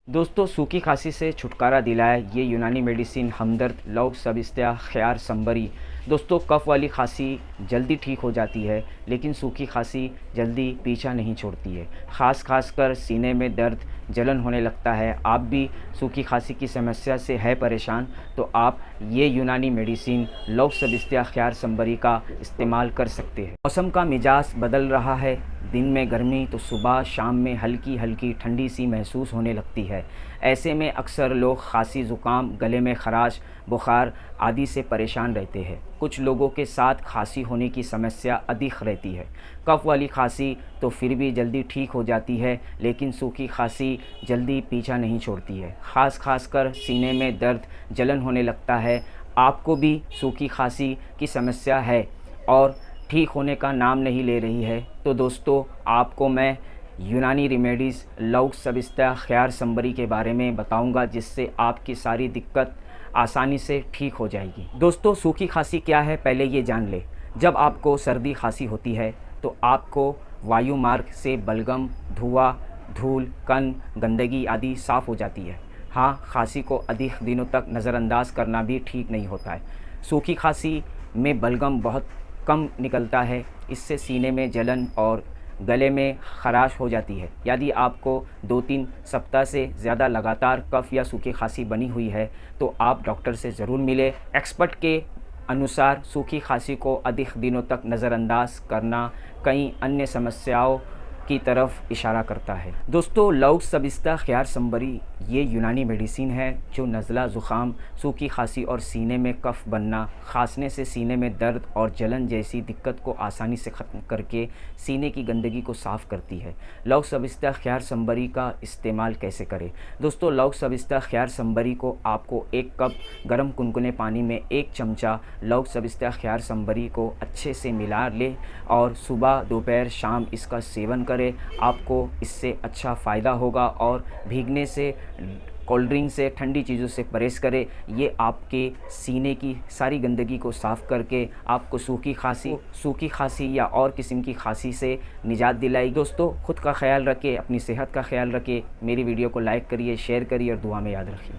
दोस्तों, सूखी खांसी से छुटकारा दिलाए ये यूनानी मेडिसिन हमदर्द लौंग सबस्तिया ख्यार संबरी। दोस्तों, कफ़ वाली खांसी जल्दी ठीक हो जाती है, लेकिन सूखी खांसी जल्दी पीछा नहीं छोड़ती है। खासकर सीने में दर्द जलन होने लगता है। आप भी सूखी खांसी की समस्या से है परेशान, तो आप ये यूनानी मेडिसिन लौंग सबस्तिया ख्यार संबरी का इस्तेमाल कर सकते हैं। मौसम का मिजाज बदल रहा है, दिन में गर्मी तो सुबह शाम में हल्की हल्की ठंडी सी महसूस होने लगती है। ऐसे में अक्सर लोग खांसी ज़ुकाम गले में खराश बुखार आदि से परेशान रहते हैं। कुछ लोगों के साथ खांसी होने की समस्या अधिक रहती है। कफ़ वाली खांसी तो फिर भी जल्दी ठीक हो जाती है, लेकिन सूखी खांसी जल्दी पीछा नहीं छोड़ती है। खासकर सीने में दर्द जलन होने लगता है। आपको भी सूखी खांसी की समस्या है और ठीक होने का नाम नहीं ले रही है, तो दोस्तों आपको मैं यूनानी रेमेडीज़ लौंग सबस्तिया ख्यार संबरी के बारे में बताऊंगा, जिससे आपकी सारी दिक्कत आसानी से ठीक हो जाएगी। दोस्तों, सूखी खांसी क्या है पहले ये जान ले। जब आपको सर्दी खांसी होती है तो आपको वायु मार्ग से बलगम धुआं धूल कण गंदगी आदि साफ़ हो जाती है। हाँ, खांसी को अधिक दिनों तक नज़रअंदाज करना भी ठीक नहीं होता है। सूखी खांसी में बलगम बहुत कम निकलता है, इससे सीने में जलन और गले में खराश हो जाती है। यदि आपको 2-3 सप्ताह से ज़्यादा लगातार कफ़ या सूखी खांसी बनी हुई है, तो आप डॉक्टर से ज़रूर मिलें। एक्सपर्ट के अनुसार सूखी खांसी को अधिक दिनों तक नज़रअंदाज करना कई अन्य समस्याओं की तरफ इशारा करता है। दोस्तों, लौंग सबस्तिया ख्यार संबरी ये यूनानी मेडिसिन है जो नज़ला ज़ुकाम सूखी खांसी और सीने में कफ़ बनना खांसने से सीने में दर्द और जलन जैसी दिक्कत को आसानी से ख़त्म करके सीने की गंदगी को साफ़ करती है। लौंग सबस्तिया ख्यार संबरी का इस्तेमाल कैसे करें। दोस्तों, लौंग सबस्तिया ख्यार संबरी को आपको 1 कप गर्म कुनकुने पानी में 1 चमचा लौंग सबस्तिया ख्यार संबरी को अच्छे से मिला लें और सुबह दोपहर शाम इसका सेवन करें। आपको इससे अच्छा फ़ायदा होगा और भीगने से कोल्ड ड्रिंक से ठंडी चीज़ों से परहेज़ करें। ये आपके सीने की सारी गंदगी को साफ़ करके आपको सूखी खांसी या और किस्म की खांसी से निजात दिलाई। दोस्तों, खुद का ख्याल रखें, अपनी सेहत का ख्याल रखें। मेरी वीडियो को लाइक करिए, शेयर करिए और दुआ में याद रखिए।